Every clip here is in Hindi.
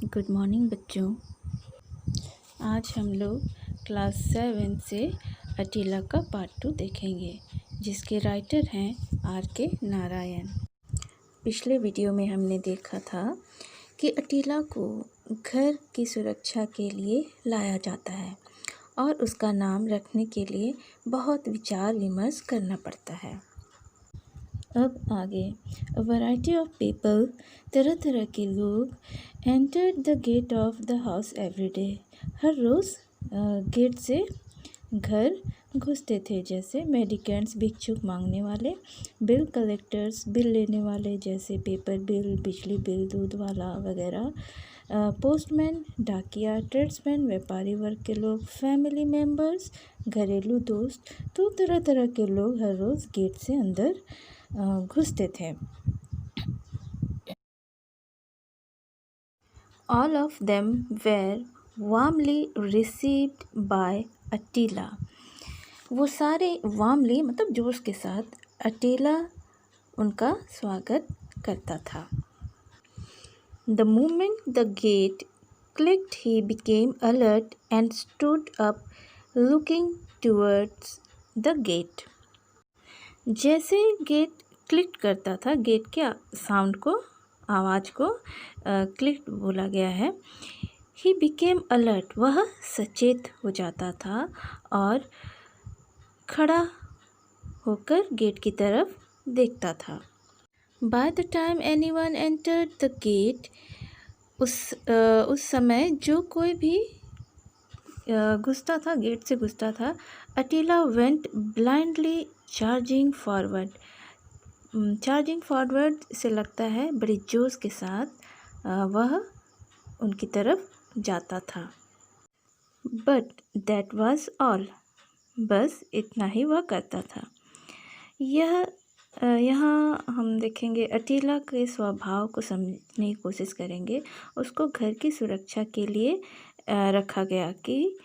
गुड मॉर्निंग बच्चों। आज हम लोग क्लास 7 से अटीला का पार्ट 2 देखेंगे, जिसके राइटर हैं आर.के. नारायण। पिछले वीडियो में हमने देखा था कि अटीला को घर की सुरक्षा के लिए लाया जाता है और उसका नाम रखने के लिए बहुत विचार विमर्श करना पड़ता है। अब आगे, अ वैरायटी ऑफ पीपल, तरह तरह के लोग entered the gate of the house every day. हर रोज़ गेट से घर घुसते थे, जैसे मेडिकेंट्स भिक्षुक मांगने वाले, बिल कलेक्टर्स बिल लेने वाले जैसे पेपर बिल, बिजली बिल, दूध वाला वगैरह, पोस्टमैन, डाकिया, ट्रेड्समैन, व्यापारी वर्ग के लोग, फैमिली मेम्बर्स, घरेलू दोस्त। तो तरह तरह के लोग हर रोज़ गेट से अंदर घुसते थे। All of them were warmly received by अटीला। वो सारे वार्मली मतलब जोश के साथ अटीला उनका स्वागत करता था। The moment the gate clicked, he became alert and stood up, looking towards the gate. जैसे गेट क्लिक करता था, गेट के साउंड को, आवाज़ को क्लिक बोला गया है। ही बिकेम अलर्ट, वह सचेत हो जाता था और खड़ा होकर गेट की तरफ देखता था। By the time anyone entered the gate, उस समय जो कोई भी घुसता था, गेट से घुसता था, Attila went blindly charging forward. Charging forward से लगता है बड़ी जोश के साथ वह उनकी तरफ जाता था। बट दैट वाज ऑल, बस इतना ही वह करता था। यहाँ हम देखेंगे अटीला के स्वभाव को समझने की कोशिश करेंगे। उसको घर की सुरक्षा के लिए रखा गया कि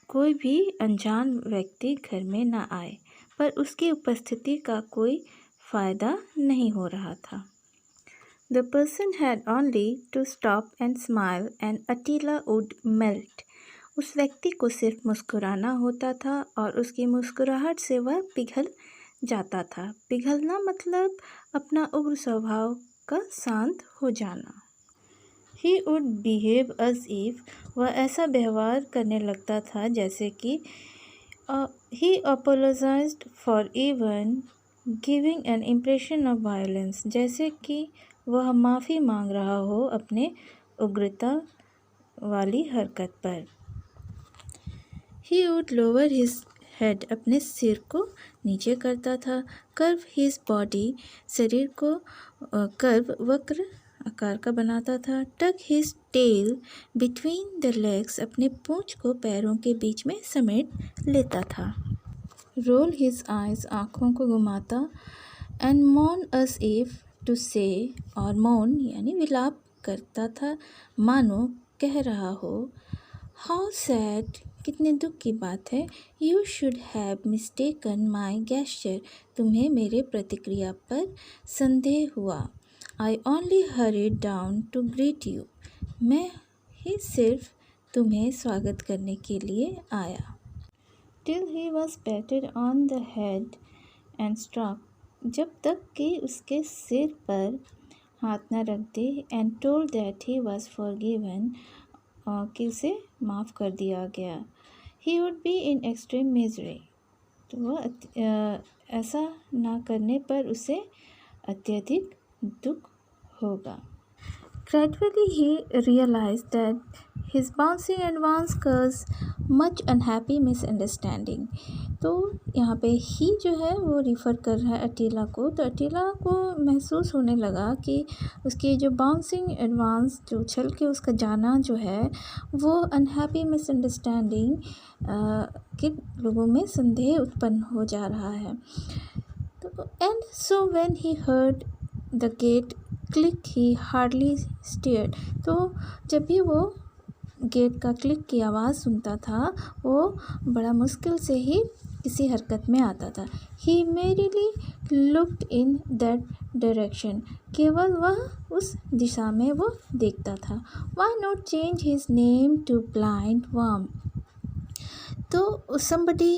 कोई भी अनजान व्यक्ति घर में ना आए, पर उसकी उपस्थिति का कोई फ़ायदा नहीं हो रहा था। The person had only to stop and smile and Attila would melt. उस व्यक्ति को सिर्फ मुस्कुराना होता था और उसकी मुस्कुराहट से वह पिघल जाता था। पिघलना मतलब अपना उग्र स्वभाव का शांत हो जाना। He would behave as if, वह ऐसा व्यवहार करने लगता था जैसे कि he apologized for even giving an impression of violence, जैसे कि वह माफ़ी मांग रहा हो अपने उग्रता वाली हरकत पर। He would lower his head, अपने सिर को नीचे करता था। Curve his body, शरीर को कर्व वक्र आकार का बनाता था। Tuck his tail between the legs, अपने पूंछ को पैरों के बीच में समेट लेता था। Roll his eyes, आँखों को घुमाता। And moan as if to say, और मौन यानी विलाप करता था, मानो कह रहा हो, How sad, कितने दुख की बात है, You should have mistaken my gesture, तुम्हें मेरे प्रतिक्रिया पर संदेह हुआ। I only hurried down to greet you, मैं ही सिर्फ तुम्हें स्वागत करने के लिए आया। Till he was patted on the head and struck, जब तक कि उसके सिर पर हाथ न रख दे, and told that he was forgiven, कि उसे माफ़ कर दिया गया। He would be in extreme misery, तो वह ऐसा ना करने पर उसे अत्यधिक दुख होगा। Gradually he realized that his bouncing advance caused much unhappy misunderstanding. तो यहाँ पे ही जो है वो रिफ़र कर रहा है अटीला को। तो अटीला को महसूस होने लगा कि उसकी जो बाउंसिंग एडवांस, जो उछल के उसका जाना जो है, वो अनहैप्पी मिसअंडरस्टैंडिंग के लोगों में संदेह उत्पन्न हो जा रहा है। तो and so when he heard the gate click he hardly stared, तो जब भी वो गेट का क्लिक की आवाज़ सुनता था, वो बड़ा मुश्किल से ही किसी हरकत में आता था। He merely looked in that direction, केवल वह उस दिशा में वो देखता था। Why not change his name to blind worm? तो somebody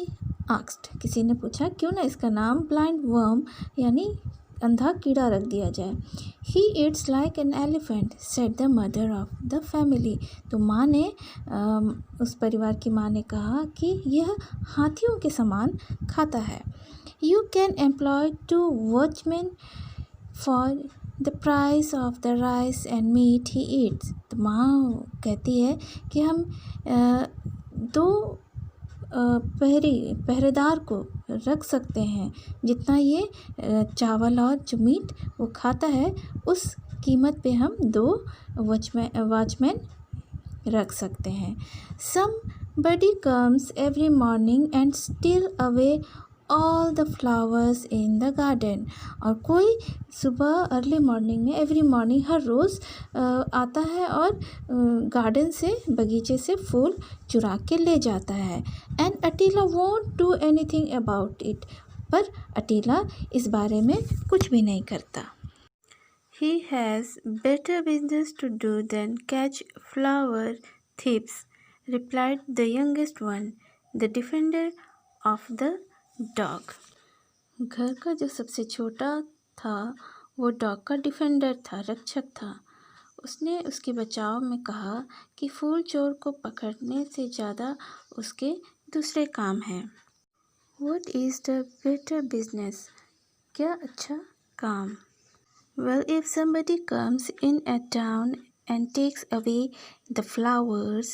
asked, किसी ने पूछा क्यों ना इसका नाम ब्लाइंड वर्म यानी अंधा कीड़ा रख दिया जाए। He eats like an elephant, said the mother of the family. तो माँ ने उस परिवार की माँ ने कहा कि यह हाथियों के समान खाता है। You can employ 2 watchmen for the price of the rice and meat he eats. तो माँ कहती है कि हम 2 पहरेदार को रख सकते हैं, जितना ये चावल और जो मीट वो खाता है उस कीमत पे हम 2 वॉचमैन रख सकते हैं। Somebody comes every morning and steal away all the flowers in the garden. और कोई सुबह अर्ली मॉर्निंग में एवरी मॉर्निंग हर रोज़ आता है और गार्डन से बगीचे से फूल चुरा के ले जाता है। And Attila won't do anything about it, पर अटीला इस बारे में कुछ भी नहीं करता। He has better business to do than catch flower thieves, replied the youngest one, the defender of the dog. घर का जो सबसे छोटा था वो डॉग का डिफेंडर था, रक्षक था। उसने उसके बचाव में कहा कि फूल चोर को पकड़ने से ज़्यादा उसके दूसरे काम हैं। What is the better business? क्या अच्छा काम? Well, if somebody comes in a town and takes away the flowers,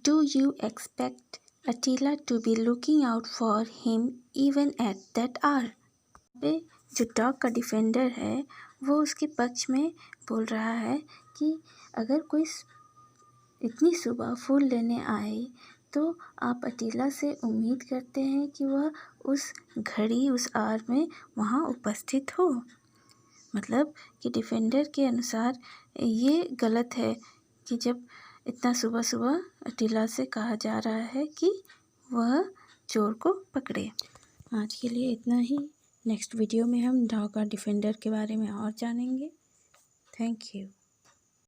do you expect Attila to be looking out for him even at that hour? पे जो डॉग का डिफेंडर है वो उसके पक्ष में बोल रहा है कि अगर कोई इतनी सुबह फूल लेने आए तो आप अटीला से उम्मीद करते हैं कि वह उस घड़ी उस आवर में वहाँ उपस्थित हो। मतलब कि डिफेंडर के अनुसार ये गलत है कि जब इतना सुबह सुबह अटीला से कहा जा रहा है कि वह चोर को पकड़े। आज के लिए इतना ही। नेक्स्ट वीडियो में हम डॉग और डिफेंडर के बारे में और जानेंगे। Thank you.